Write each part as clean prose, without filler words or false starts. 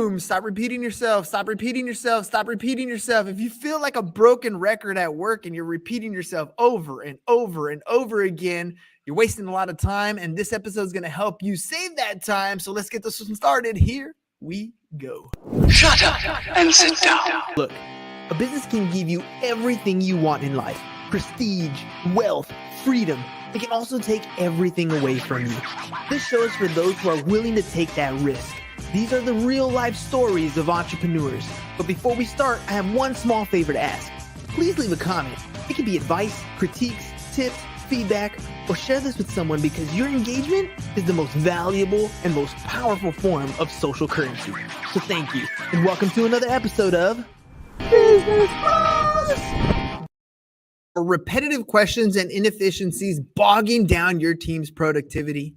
boom. Stop repeating yourself. Stop repeating yourself. Stop repeating yourself. If you feel like a broken record at work and you're repeating yourself over and over and over again, you're wasting a lot of time. And this episode is going to help you save that time. So let's get this one started. Here we go. Shut up and sit down. Look, a business can give you everything you want in life. Prestige, wealth, freedom. It can also take everything away from you. This show is for those who are willing to take that risk. These are the real life stories of entrepreneurs. But before we start, I have one small favor to ask. Please leave a comment. It can be advice, critiques, tips, feedback, or share this with someone because your engagement is the most valuable and most powerful form of social currency. So thank you, and welcome to another episode of Business Boss! Repetitive questions and inefficiencies bogging down your team's productivity.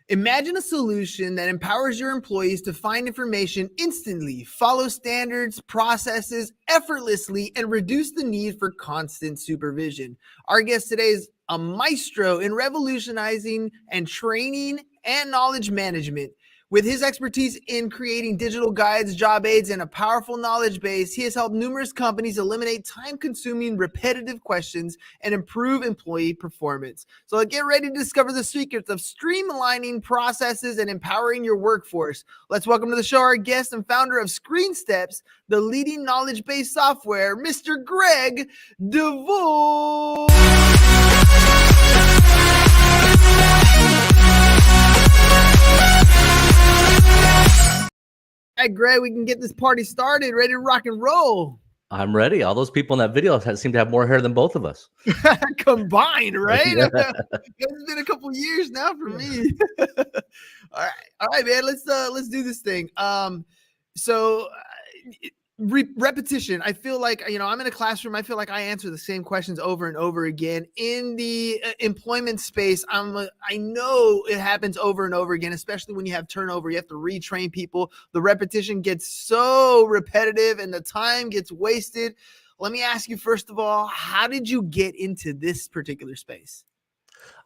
Imagine a solution that empowers your employees to find information instantly, follow standards, processes effortlessly, and reduce the need for constant supervision. Our guest today is a maestro in revolutionizing and training and knowledge management. With his expertise in creating digital guides, job aids, and a powerful knowledge base, he has helped numerous companies eliminate time-consuming, repetitive questions and improve employee performance. So get ready to discover the secrets of streamlining processes and empowering your workforce. Let's welcome to the show our guest and founder of ScreenSteps, the leading knowledge-based software, Mr. Greg DeVore. All right, Greg, we can get this party started, ready to rock and roll. I'm ready. All those people in that video seem to have more hair than both of us. Combined, right? Yeah. It's been a couple years now for me. All right, man. Let's do this thing. Repetition. I feel like, I'm in a classroom. I feel like I answer the same questions over and over again. In the employment space, I know it happens over and over again, especially when you have turnover. You have to retrain people. The repetition gets so repetitive and the time gets wasted. Let me ask you, first of all, how did you get into this particular space?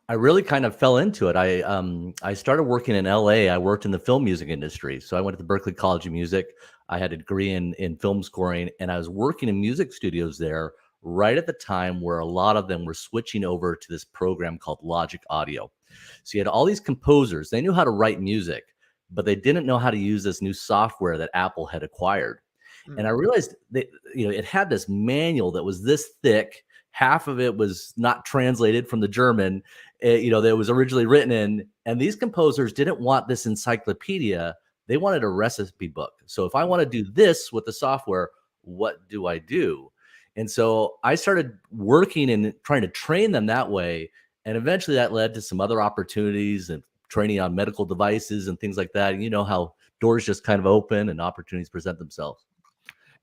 I really kind of fell into it. I started working in LA. I worked in the film music industry. So I went to the Berklee College of Music. I had a degree in film scoring, and I was working in music studios there right at the time where a lot of them were switching over to this program called Logic Audio. So you had all these composers. They knew how to write music, but they didn't know how to use this new software that Apple had acquired. And I realized that, it had this manual that was this thick. Half of it was not translated from the German, that was originally written in. And these composers didn't want this encyclopedia. They wanted a recipe book. So if I want to do this with the software, what do I do? And so I started working and trying to train them that way. And eventually that led to some other opportunities and training on medical devices and things like that. And you know how doors just kind of open and opportunities present themselves.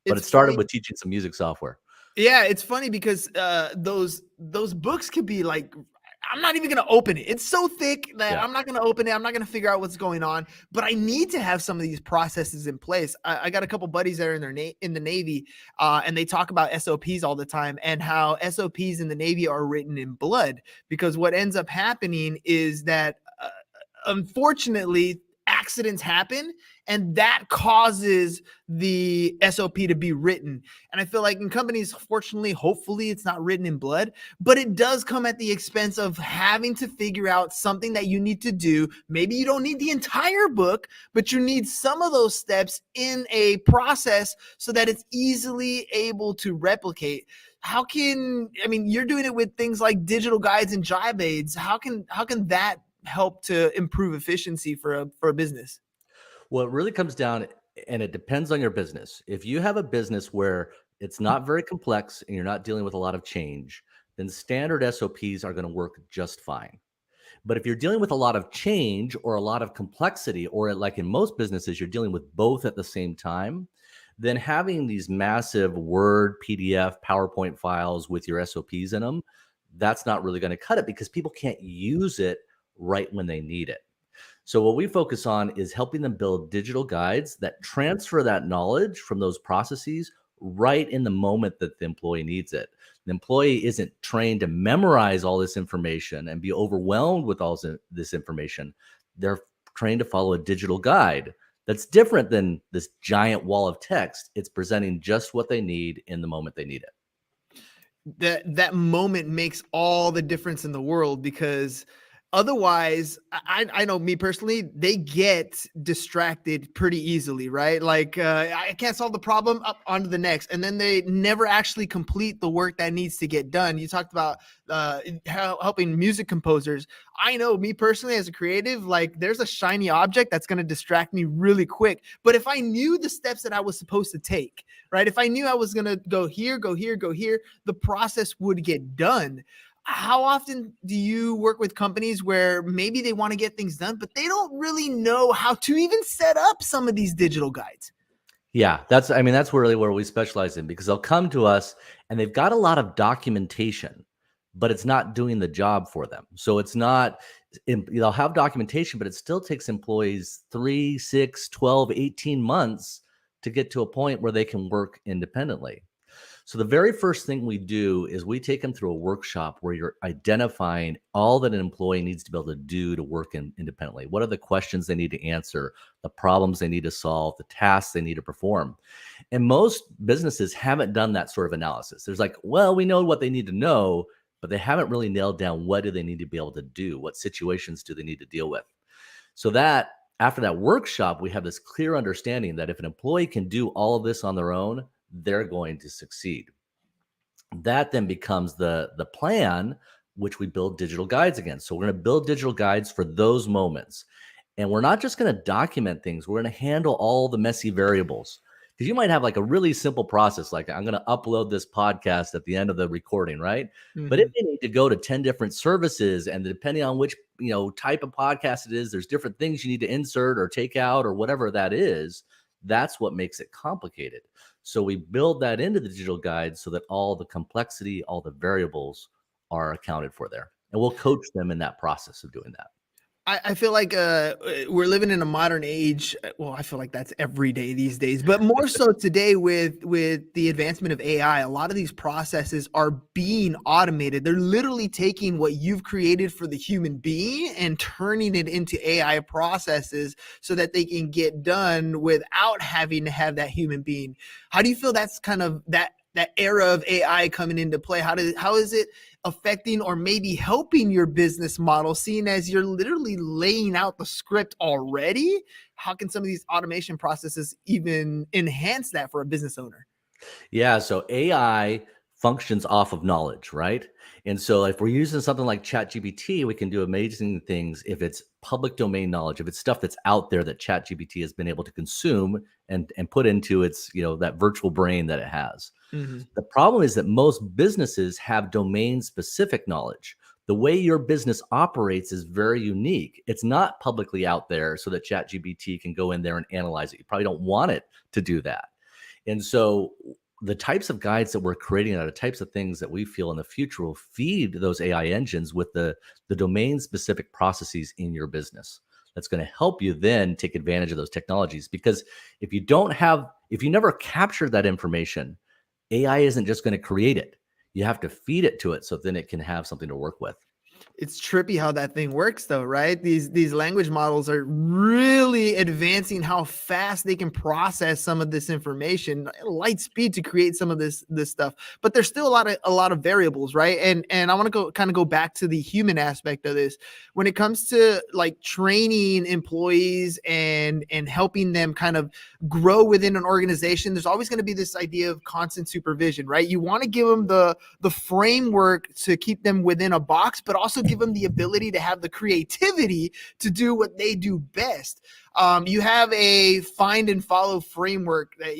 But it started with teaching some music software. Yeah, it's funny because those books could be like, I'm not even going to open it. It's so thick that I'm not going to open it. I'm not going to figure out what's going on. But I need to have some of these processes in place. I got a couple buddies that are in the Navy, and they talk about SOPs all the time and how SOPs in the Navy are written in blood. Because what ends up happening is that, unfortunately, accidents happen, and that causes the SOP to be written. And I feel like in companies, fortunately, hopefully it's not written in blood, but it does come at the expense of having to figure out something that you need to do. Maybe you don't need the entire book, but you need some of those steps in a process so that it's easily able to replicate. You're doing it with things like digital guides and job aids. How can that help to improve efficiency for a business? Well, it really comes down, and it depends on your business. If you have a business where it's not very complex and you're not dealing with a lot of change, then standard SOPs are going to work just fine. But if you're dealing with a lot of change or a lot of complexity, or like in most businesses, you're dealing with both at the same time, then having these massive Word, PDF, PowerPoint files with your SOPs in them, that's not really going to cut it because people can't use it right when they need it. So what we focus on is helping them build digital guides that transfer that knowledge from those processes right in the moment that the employee needs it. The employee isn't trained to memorize all this information and be overwhelmed with all this information. They're trained to follow a digital guide That's different than this giant wall of text. It's presenting just what they need in the moment they need it. That moment makes all the difference in the world, because otherwise, I know me personally, they get distracted pretty easily, right? Like, I can't solve the problem, up onto the next, and then they never actually complete the work that needs to get done. You talked about helping music composers. I know me personally as a creative, like, there's a shiny object that's going to distract me really quick. But if I knew the steps that I was supposed to take, right? If I knew I was going to go here, go here, go here, the process would get done. How often do you work with companies where maybe they want to get things done, but they don't really know how to even set up some of these digital guides? Yeah, that's really where we specialize in, because they'll come to us and they've got a lot of documentation, but it's not doing the job for them. So it's not, they'll have documentation, but it still takes employees 3, 6, 12, 18 months to get to a point where they can work independently. So the very first thing we do is we take them through a workshop where you're identifying all that an employee needs to be able to do to work independently. What are the questions they need to answer, the problems they need to solve, the tasks they need to perform? And most businesses haven't done that sort of analysis. There's like, well, we know what they need to know, but they haven't really nailed down what do they need to be able to do? What situations do they need to deal with? So that after that workshop, we have this clear understanding that if an employee can do all of this on their own, they're going to succeed. That then becomes the plan, which we build digital guides against. So we're going to build digital guides for those moments. And we're not just going to document things. We're going to handle all the messy variables. Because you might have like a really simple process, like I'm going to upload this podcast at the end of the recording, right? Mm-hmm. But if you need to go to 10 different services, and depending on which type of podcast it is, there's different things you need to insert or take out or whatever that is. That's what makes it complicated. So we build that into the digital guide so that all the complexity, all the variables are accounted for there. And we'll coach them in that process of doing that. I feel like we're living in a modern age. Well, I feel like that's every day these days, but more so today with the advancement of AI. A lot of these processes are being automated. They're literally taking what you've created for the human being and turning it into AI processes so that they can get done without having to have that human being. How do you feel that's kind of that era of AI coming into play? How is it affecting or maybe helping your business model, seeing as you're literally laying out the script already? How can some of these automation processes even enhance that for a business owner? Yeah, so AI functions off of knowledge, right? And so if we're using something like ChatGPT, we can do amazing things if it's public domain knowledge, if it's stuff that's out there that ChatGPT has been able to consume and put into its, that virtual brain that it has. Mm-hmm. The problem is that most businesses have domain specific knowledge. The way your business operates is very unique. It's not publicly out there so that ChatGPT can go in there and analyze it. You probably don't want it to do that. And so the types of guides that we're creating are the types of things that we feel in the future will feed those AI engines with the domain specific processes in your business. That's going to help you then take advantage of those technologies. Because if you never capture that information, AI isn't just going to create it. You have to feed it to it so then it can have something to work with. It's trippy how that thing works though, right? These language models are really advancing how fast they can process some of this information at light speed to create some of this stuff. But there's still a lot of variables, right? And I want to go back to the human aspect of this. When it comes to like training employees and helping them kind of grow within an organization, there's always going to be this idea of constant supervision, right? You want to give them the framework to keep them within a box, but also give them the ability to have the creativity to do what they do best. You have a find and follow framework that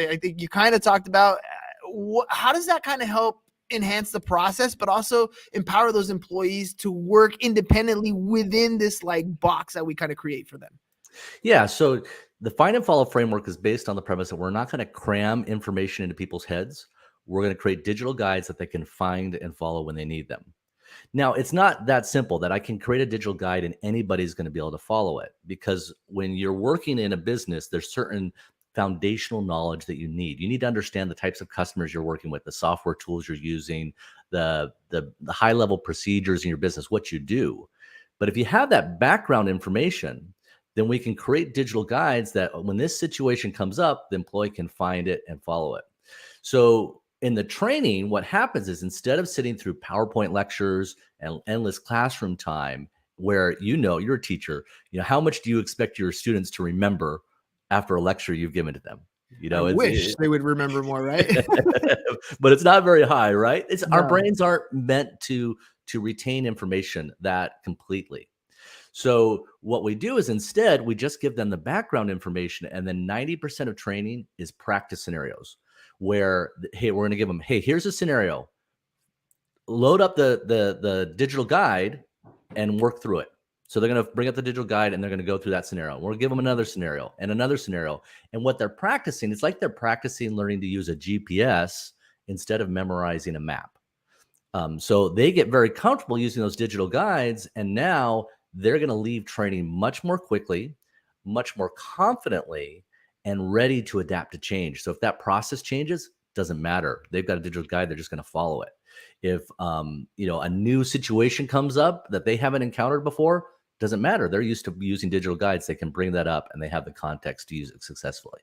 I think you kind of talked about. How does that kind of help enhance the process, but also empower those employees to work independently within this like box that we kind of create for them? Yeah. So the find and follow framework is based on the premise that we're not going to cram information into people's heads. We're going to create digital guides that they can find and follow when they need them. Now, it's not that simple that I can create a digital guide and anybody's going to be able to follow it, because when you're working in a business, there's certain foundational knowledge that you need. You need to understand the types of customers you're working with, the software tools you're using, the high level procedures in your business, what you do. But if you have that background information, then we can create digital guides that when this situation comes up, the employee can find it and follow it. So in the training, what happens is instead of sitting through PowerPoint lectures and endless classroom time, where you're a teacher, how much do you expect your students to remember after a lecture you've given to them? I wish they would remember more, right? But it's not very high, right? Our No. brains aren't meant to retain information that completely. So what we do is instead we just give them the background information, and then 90% of training is practice scenarios where, hey, we're going to give them, hey, here's a scenario. Load up the digital guide and work through it. So they're going to bring up the digital guide and they're going to go through that scenario. We'll give them another scenario and another scenario. And what they're practicing, it's like they're practicing learning to use a GPS instead of memorizing a map. So they get very comfortable using those digital guides, and now they're going to leave training much more quickly, much more confidently, and ready to adapt to change. So if that process changes, doesn't matter. They've got a digital guide. They're just going to follow it. If a new situation comes up that they haven't encountered before, doesn't matter. They're used to using digital guides. They can bring that up and they have the context to use it successfully.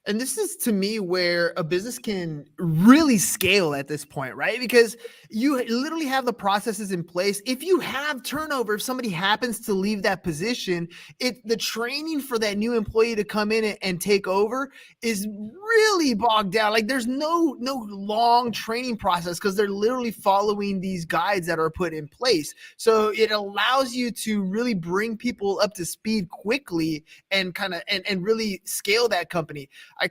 And this is, to me, where a business can really scale at this point, right? Because you literally have the processes in place. If you have turnover, if somebody happens to leave that position, the training for that new employee to come in and take over is really bogged down. Like there's no long training process because they're literally following these guides that are put in place. So it allows you to really bring people up to speed quickly and and really scale that company. I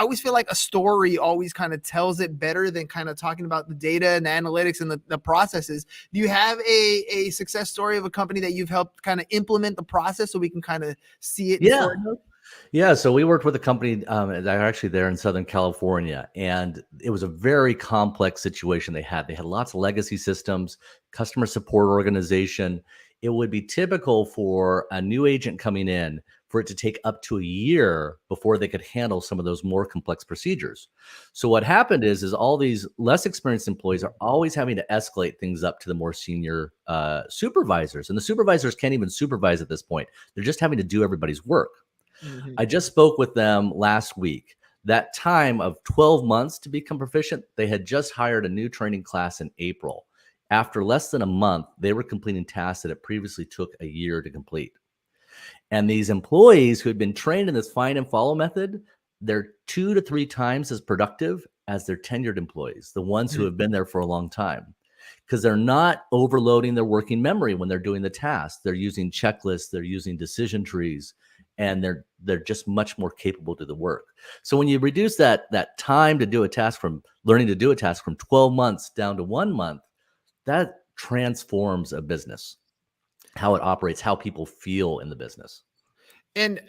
always feel like a story always kind of tells it better than kind of talking about the data and the analytics and the processes. Do you have a success story of a company that you've helped kind of implement the process so we can kind of see it? Yeah. So we worked with a company that are actually there in Southern California, and it was a very complex situation they had. They had lots of legacy systems, customer support organization. It would be typical for a new agent coming in for it to take up to a year before they could handle some of those more complex procedures. So what happened is all these less experienced employees are always having to escalate things up to the more senior supervisors. And the supervisors can't even supervise at this point. They're just having to do everybody's work. Mm-hmm. I just spoke with them last week. That time of 12 months to become proficient, they had just hired a new training class in April. After less than a month, they were completing tasks that it previously took a year to complete. And these employees who had been trained in this find and follow method, they're 2 to 3 times as productive as their tenured employees, the ones who have been there for a long time, because they're not overloading their working memory when they're doing the tasks. They're using checklists, they're using decision trees, and they're just much more capable to the work. So when you reduce that time to do a task from learning to do a task from 12 months down to 1 month, that transforms a business, how it operates, how people feel in the business. And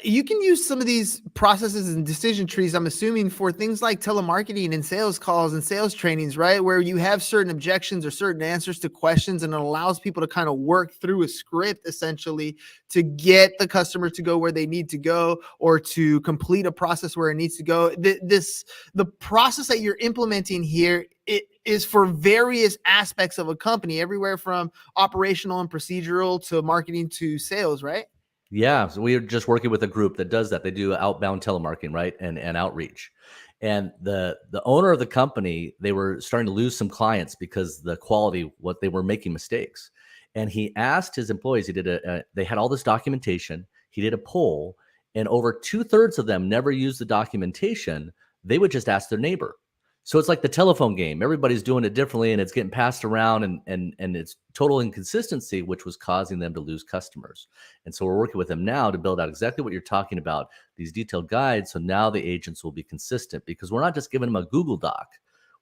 you can use some of these processes and decision trees, I'm assuming, for things like telemarketing and sales calls and sales trainings, right? Where you have certain objections or certain answers to questions, and it allows people to kind of work through a script essentially to get the customer to go where they need to go or to complete a process where it needs to go. The process that you're implementing here, it is for various aspects of a company, everywhere from operational and procedural to marketing to sales, right? Yeah, so we're just working with a group that does that. They do outbound telemarketing, right, and outreach. And the owner of the company, they were starting to lose some clients because the quality, what they were making mistakes. And he asked his employees. They had all this documentation. He did a poll, and over 2/3 of them never used the documentation. They would just ask their neighbor. So it's like the telephone game. Everybody's doing it differently, and it's getting passed around, and it's total inconsistency, which was causing them to lose customers. And so we're working with them now to build out exactly what you're talking about, these detailed guides. So now the agents will be consistent, because we're not just giving them a Google Doc.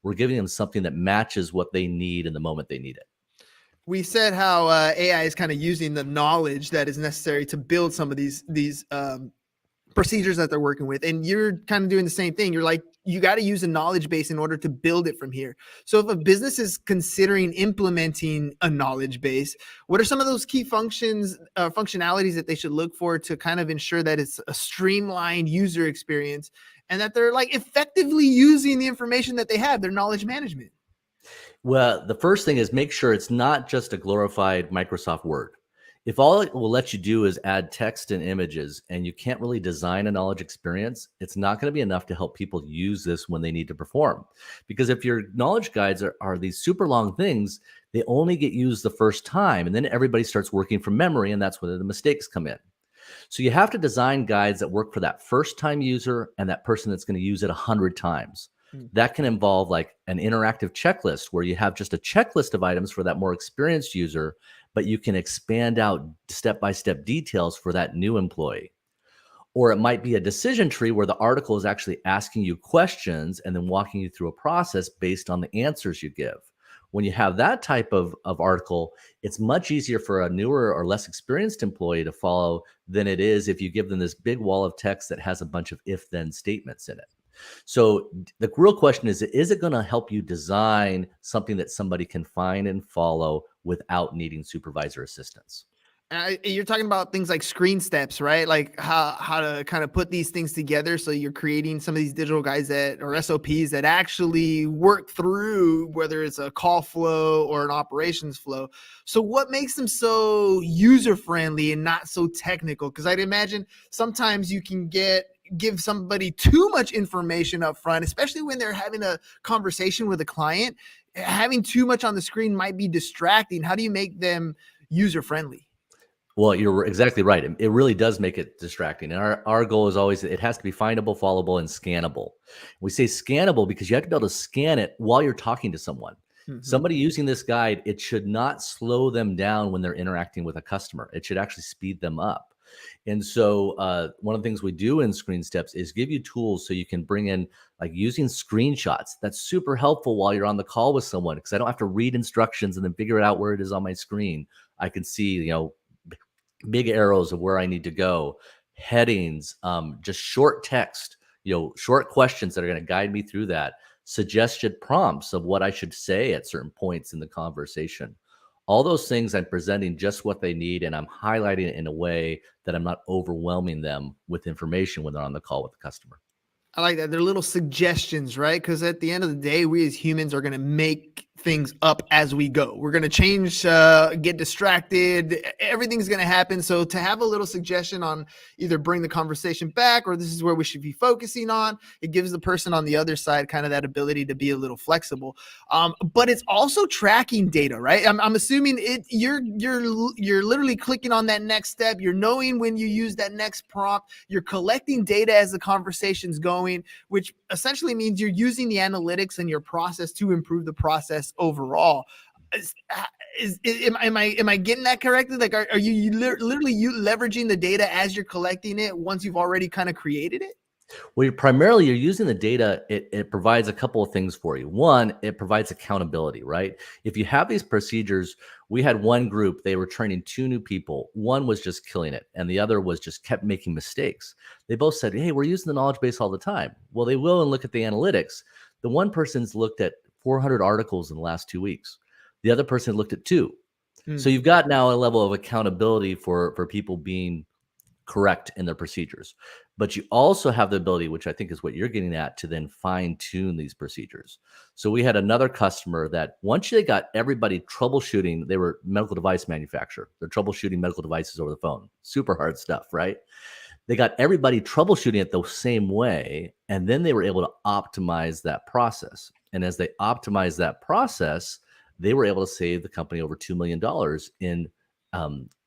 We're giving them something that matches what they need in the moment they need it. We said how AI is kind of using the knowledge that is necessary to build some of these procedures that they're working with. And you're kind of doing the same thing. You're like, you got to use a knowledge base in order to build it from here. So if a business is considering implementing a knowledge base, what are some of those key functionalities that they should look for to kind of ensure that it's a streamlined user experience and that they're like effectively using the information that they have, their knowledge management? Well, the first thing is make sure it's not just a glorified Microsoft Word. If all it will let you do is add text and images and you can't really design a knowledge experience, it's not going to be enough to help people use this when they need to perform. Because if your knowledge guides are these super long things, they only get used the first time. And then everybody starts working from memory, and that's where the mistakes come in. So you have to design guides that work for that first time user and that person that's going to use it 100 times. That can involve like an interactive checklist where you have just a checklist of items for that more experienced user, but you can expand out step-by-step details for that new employee. Or it might be a decision tree where the article is actually asking you questions and then walking you through a process based on the answers you give. When you have that type of article, it's much easier for a newer or less experienced employee to follow than it is if you give them this big wall of text that has a bunch of if-then statements in it. So the real question is it going to help you design something that somebody can find and follow without needing supervisor assistance? You're talking about things like ScreenSteps, right? Like how to kind of put these things together. So you're creating some of these digital guides or SOPs that actually work through whether it's a call flow or an operations flow. So what makes them so user-friendly and not so technical? Because I'd imagine sometimes you can give somebody too much information up front, especially when they're having a conversation with a client. Having too much on the screen might be distracting. How do you make them user-friendly? Well, you're exactly right. It really does make it distracting. And our goal is always it has to be findable, followable, and scannable. We say scannable because you have to be able to scan it while you're talking to someone. Somebody using this guide, it should not slow them down when they're interacting with a customer. It should actually speed them up. And so one of the things we do in ScreenSteps is give you tools so you can bring in like using screenshots. That's super helpful while you're on the call with someone because I don't have to read instructions and then figure it out where it is on my screen. I can see, big arrows of where I need to go, headings, just short text, short questions that are going to guide me through that, suggested prompts of what I should say at certain points in the conversation. All those things I'm presenting just what they need, and I'm highlighting it in a way that I'm not overwhelming them with information when they're on the call with the customer. I like that. They're little suggestions, right? Because at the end of the day, we as humans are going to make things up as we go. We're going to change, get distracted. Everything's going to happen. So to have a little suggestion on either bring the conversation back or this is where we should be focusing on, it gives the person on the other side kind of that ability to be a little flexible. But it's also tracking data, right? I'm assuming you're literally clicking on that next step. You're knowing when you use that next prompt. You're collecting data as the conversation's going, which essentially means you're using the analytics in your process to improve the process overall. Am I getting that correctly? Like, are you literally leveraging the data as you're collecting it once you've already kind of created it? Well, you're using the data. It provides a couple of things for you. One, it provides accountability, right? If you have these procedures, we had one group, they were training 2 new people. One was just killing it, and the other was just kept making mistakes. They both said, hey, we're using the knowledge base all the time. Well, they will and look at the analytics. The one person's looked at 400 articles in the last 2 weeks. The other person looked at 2. So you've got now a level of accountability for people being correct in their procedures. But you also have the ability, which I think is what you're getting at, to then fine tune these procedures. So we had another customer that once they got everybody troubleshooting, they were a medical device manufacturer. They're troubleshooting medical devices over the phone. Super hard stuff, right? They got everybody troubleshooting it the same way, and then they were able to optimize that process. And as they optimized that process, they were able to save the company over $2 million in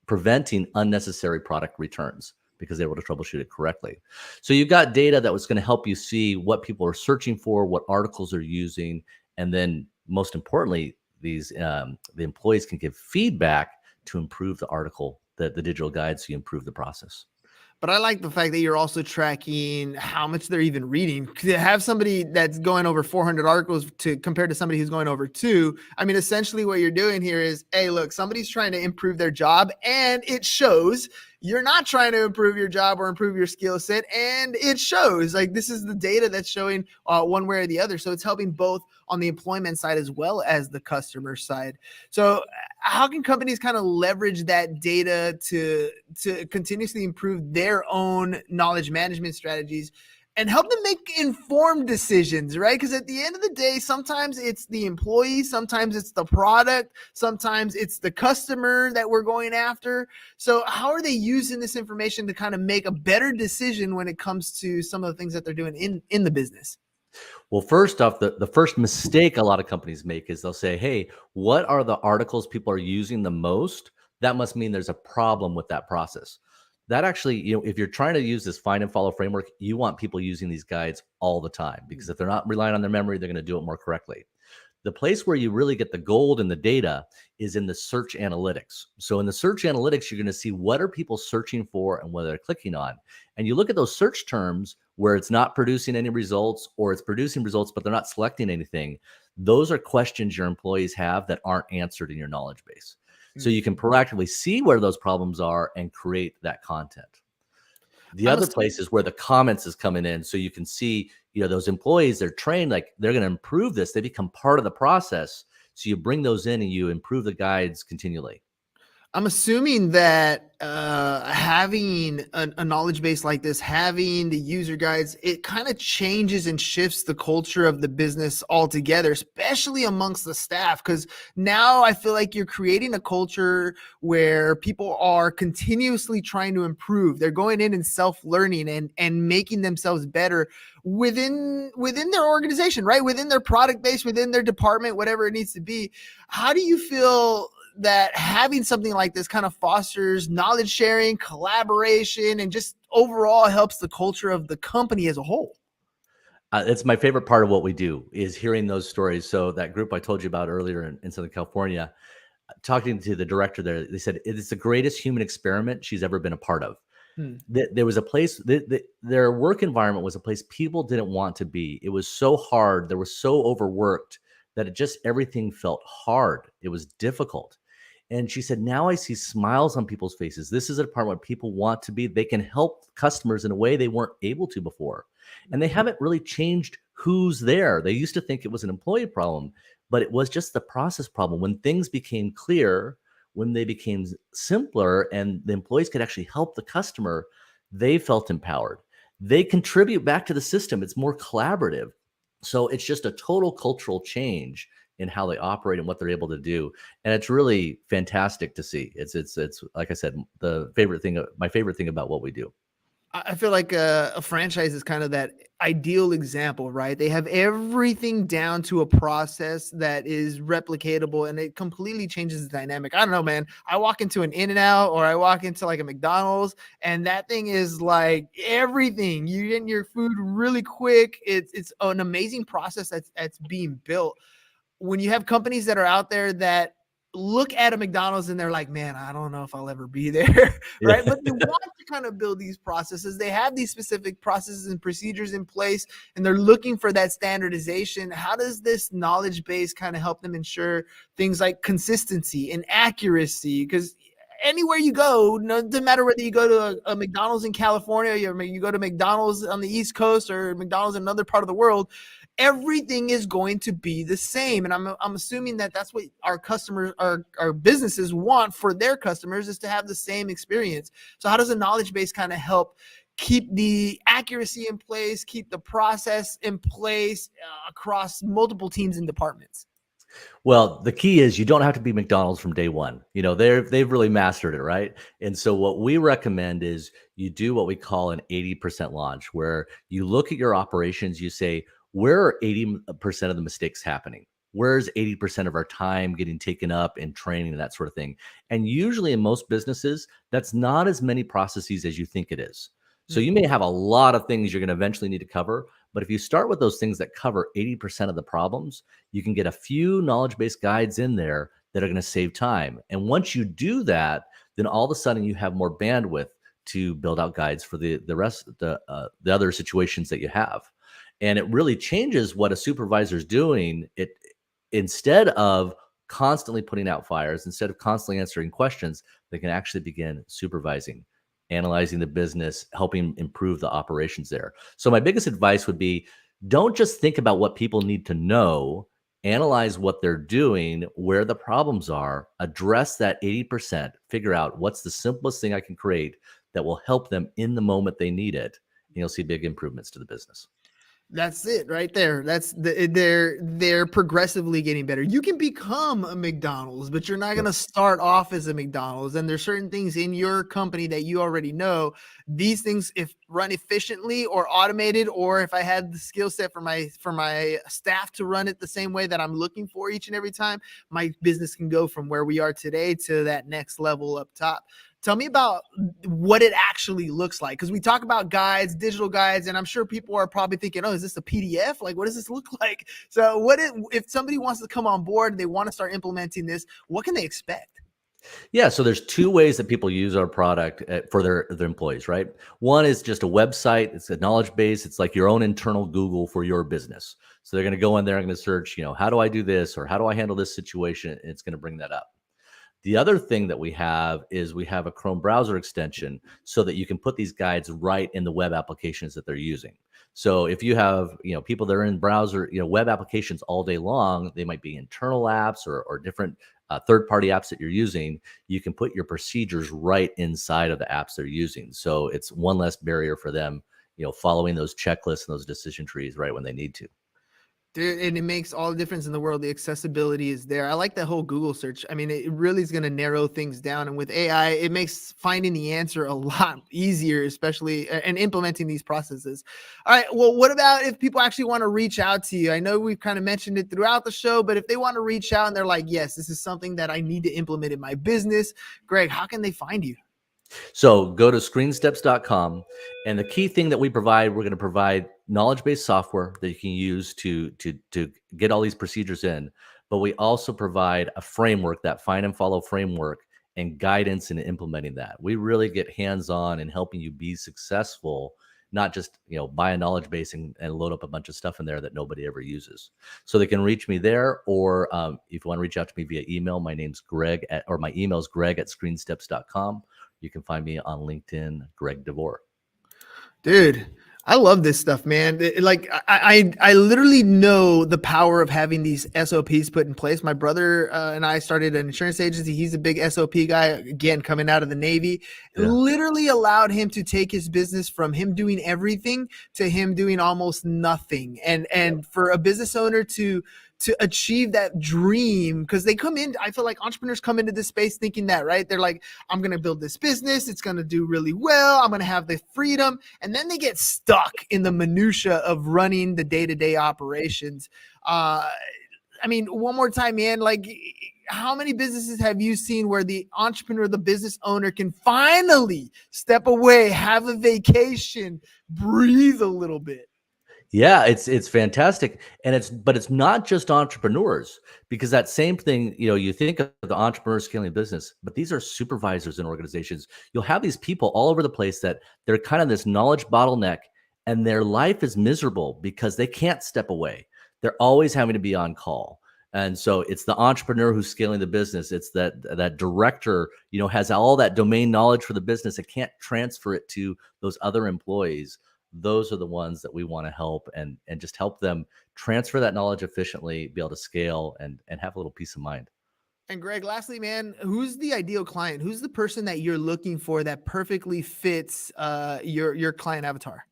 preventing unnecessary product returns because they were able to troubleshoot it correctly. So you've got data that was going to help you see what people are searching for, what articles are using, and then most importantly, the employees can give feedback to improve the article, the digital guide, so you improve the process. But I like the fact that you're also tracking how much they're even reading. To have somebody that's going over 400 articles compared to somebody who's going over 2. I mean, essentially what you're doing here is, hey, look, somebody's trying to improve their job and it shows. You're not trying to improve your job or improve your skill set, and it shows. Like, this is the data that's showing one way or the other. So it's helping both on the employment side as well as the customer side. So how can companies kind of leverage that data to continuously improve their own knowledge management strategies and help them make informed decisions, right? Because at the end of the day, sometimes it's the employee, sometimes it's the product, sometimes it's the customer that we're going after. So how are they using this information to kind of make a better decision when it comes to some of the things that they're doing in the business? Well, first off, the first mistake a lot of companies make is they'll say, hey, what are the articles people are using the most? That must mean there's a problem with that process. That actually, if you're trying to use this find and follow framework, you want people using these guides all the time, because if they're not relying on their memory, they're going to do it more correctly. The place where you really get the gold in the data is in the search analytics. So in the search analytics, you're going to see what are people searching for and what they're clicking on. And you look at those search terms where it's not producing any results, or it's producing results, but they're not selecting anything. Those are questions your employees have that aren't answered in your knowledge base. So you can proactively see where those problems are and create that content. The other place is where the comments is coming in. So you can see, those employees, they're trained, like they're going to improve this. They become part of the process. So you bring those in and you improve the guides continually. I'm assuming that having a knowledge base like this, having the user guides, it kind of changes and shifts the culture of the business altogether, especially amongst the staff. Because now I feel like you're creating a culture where people are continuously trying to improve. They're going in and self-learning and making themselves better within their organization, right? Within their product base, within their department, whatever it needs to be. How do you feel that having something like this kind of fosters knowledge sharing, collaboration, and just overall helps the culture of the company as a whole? It's my favorite part of what we do, is hearing those stories. So that group I told you about earlier in Southern California, talking to the director there, they said it is the greatest human experiment she's ever been a part of. There was a place, their work environment was a place people didn't want to be. It was so hard. They were so overworked that everything felt hard. It was difficult. And she said, now I see smiles on people's faces. This is a department where people want to be. They can help customers in a way they weren't able to before. And they haven't really changed who's there. They used to think it was an employee problem, but it was just the process problem. When things became clear, when they became simpler and the employees could actually help the customer, they felt empowered. They contribute back to the system. It's more collaborative. So it's just a total cultural change in how they operate and what they're able to do. And it's really fantastic to see. It's like I said, my favorite thing about what we do. I feel like a franchise is kind of that ideal example, right? They have everything down to a process that is replicatable, and it completely changes the dynamic. I don't know, man. I walk into an In-N-Out or I walk into like a McDonald's, and that thing is like everything. You get your food really quick. It's an amazing process that's being built. When you have companies that are out there that look at a McDonald's and they're like, man, I don't know if I'll ever be there, right? But they want to kind of build these processes. They have these specific processes and procedures in place, and they're looking for that standardization. How does this knowledge base kind of help them ensure things like consistency and accuracy? Because anywhere you go, no, doesn't matter whether you go to a McDonald's in California, or you go to McDonald's on the East Coast or McDonald's in another part of the world, everything is going to be the same. And I'm assuming that that's what our customers, our businesses want for their customers, is to have the same experience. So how does a knowledge base kind of help keep the accuracy in place, keep the process in place across multiple teams and departments? Well, the key is you don't have to be McDonald's from day one. They've really mastered it, right? And so what we recommend is you do what we call an 80% launch, where you look at your operations, you say, where are 80% of the mistakes happening? Where's 80% of our time getting taken up in training and that sort of thing? And usually in most businesses, that's not as many processes as you think it is. So you may have a lot of things you're going to eventually need to cover, but if you start with those things that cover 80% of the problems, you can get a few knowledge-based guides in there that are going to save time. And once you do that, then all of a sudden you have more bandwidth to build out guides for the rest of the other situations that you have. And it really changes what a supervisor is doing. Instead of constantly putting out fires, instead of constantly answering questions, they can actually begin supervising, analyzing the business, helping improve the operations there. So my biggest advice would be, don't just think about what people need to know, analyze what they're doing, where the problems are, address that 80%, figure out what's the simplest thing I can create that will help them in the moment they need it, you'll see big improvements to the business. That's it right there. They're progressively getting better. You can become a McDonald's, but you're not going to start off as a McDonald's. And there's certain things in your company that you already know. These things, if run efficiently or automated, or if I had the skill set for my staff to run it the same way that I'm looking for each and every time, my business can go from where we are today to that next level up top. Tell me about what it actually looks like. Because we talk about guides, digital guides, and I'm sure people are probably thinking, oh, is this a PDF? Like, what does this look like? So if somebody wants to come on board, they want to start implementing this, what can they expect? Yeah, so there's two ways that people use our product for their employees, right? One is just a website. It's a knowledge base. It's like your own internal Google for your business. So they're going to go in there and going to search, how do I do this? Or how do I handle this situation? And it's going to bring that up. The other thing that we have is we have a Chrome browser extension so that you can put these guides right in the web applications that they're using. So if you have, people that are in browser, web applications all day long, they might be internal apps or different third-party apps that you're using. You can put your procedures right inside of the apps they're using. So it's one less barrier for them, following those checklists and those decision trees right when they need to. Dude, and it makes all the difference in the world. The accessibility is there. I like that whole Google search. I mean, it really is going to narrow things down. And with AI, it makes finding the answer a lot easier, especially and implementing these processes. All right. Well, what about if people actually want to reach out to you? I know we've kind of mentioned it throughout the show, but if they want to reach out and they're like, yes, this is something that I need to implement in my business, Greg, how can they find you? So go to ScreenSteps.com, and the key thing that we're going to provide knowledge-based software that you can use to get all these procedures in. But we also provide a framework, that find and follow framework, and guidance in implementing that. We really get hands-on in helping you be successful, not just buy a knowledge base and load up a bunch of stuff in there that nobody ever uses. So they can reach me there, or if you want to reach out to me via email, my email is greg@screensteps.com. You can find me on LinkedIn, Greg DeVore. Dude, I love this stuff, man. Like I literally know the power of having these SOPs put in place. My brother and I started an insurance agency. He's a big SOP guy, again, coming out of the Navy. It literally allowed him to take his business from him doing everything to him doing almost nothing. And for a business owner to achieve that dream, because they come in, I feel like entrepreneurs come into this space thinking that, right? They're like, I'm going to build this business. It's going to do really well. I'm going to have the freedom. And then they get stuck in the minutia of running the day-to-day operations. I mean, one more time, man, like how many businesses have you seen where the entrepreneur, the business owner can finally step away, have a vacation, breathe a little bit? Yeah, it's fantastic. And it's not just entrepreneurs, because that same thing, you think of the entrepreneur scaling business, but these are supervisors in organizations. You'll have these people all over the place that they're kind of this knowledge bottleneck, and their life is miserable because they can't step away. They're always having to be on call. And so it's the entrepreneur who's scaling the business. It's that director, has all that domain knowledge for the business. It can't transfer it to those other employees. Those are the ones that we want to help and just help them transfer that knowledge efficiently, be able to scale and have a little peace of mind. And Greg, lastly, man, who's the ideal client? Who's the person that you're looking for that perfectly fits your client avatar?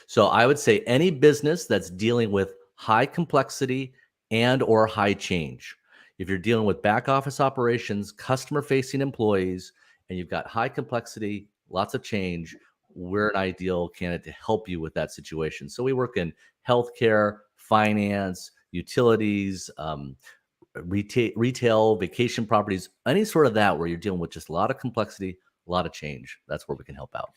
So I would say any business that's dealing with high complexity and or high change. If you're dealing with back office operations, customer facing employees, and you've got high complexity, lots of change, we're an ideal candidate to help you with that situation. So we work in healthcare, finance, utilities, retail, vacation properties, any sort of that where you're dealing with just a lot of complexity, a lot of change. That's where we can help out.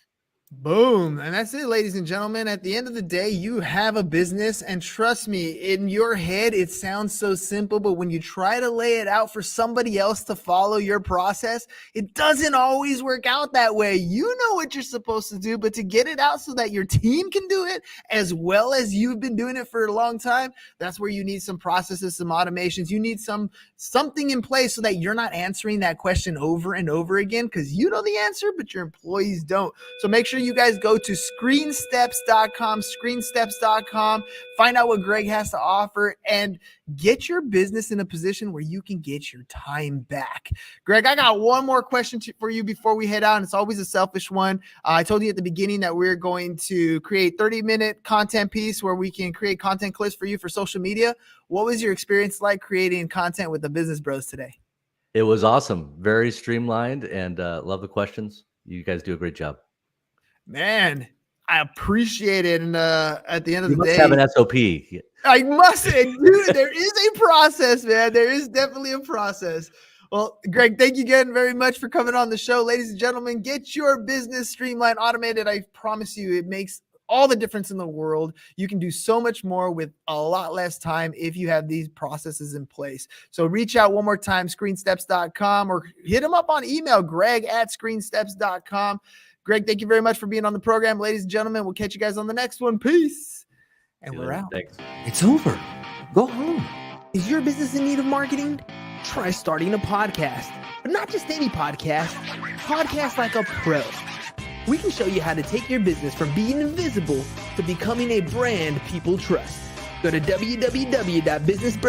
Boom. And that's it, ladies and gentlemen. At the end of the day, you have a business, and trust me, in your head, it sounds so simple, but when you try to lay it out for somebody else to follow your process, it doesn't always work out that way. You know what you're supposed to do, but to get it out so that your team can do it as well as you've been doing it for a long time, that's where you need some processes, some automations. You need something in place so that you're not answering that question over and over again, because you know the answer, but your employees don't. So make sure you guys go to ScreenSteps.com, ScreenSteps.com, find out what Greg has to offer, and get your business in a position where you can get your time back. Greg, I got one more question for you before we head out, and it's always a selfish one. I told you at the beginning that we're going to create 30-minute content piece where we can create content clips for you for social media. What was your experience like creating content with the Business Bros today? It was awesome. Very streamlined, and love the questions. You guys do a great job. Man, I appreciate it. And at the end of You the must day, have an SOP. I must say, dude, there is a process, man. There is definitely a process. Well, Greg, thank you again very much for coming on the show. Ladies and gentlemen, get your business streamlined, automated. I promise you, it makes all the difference in the world. You can do so much more with a lot less time if you have these processes in place. So reach out one more time, ScreenSteps.com, or hit them up on email, greg@ScreenSteps.com. Greg, thank you very much for being on the program. Ladies and gentlemen, we'll catch you guys on the next one. Peace. And we're out. Thanks. It's over. Go home. Is your business in need of marketing? Try starting a podcast, but not just any podcast. Podcast like a pro. We can show you how to take your business from being invisible to becoming a brand people trust. Go to www.businessbros.com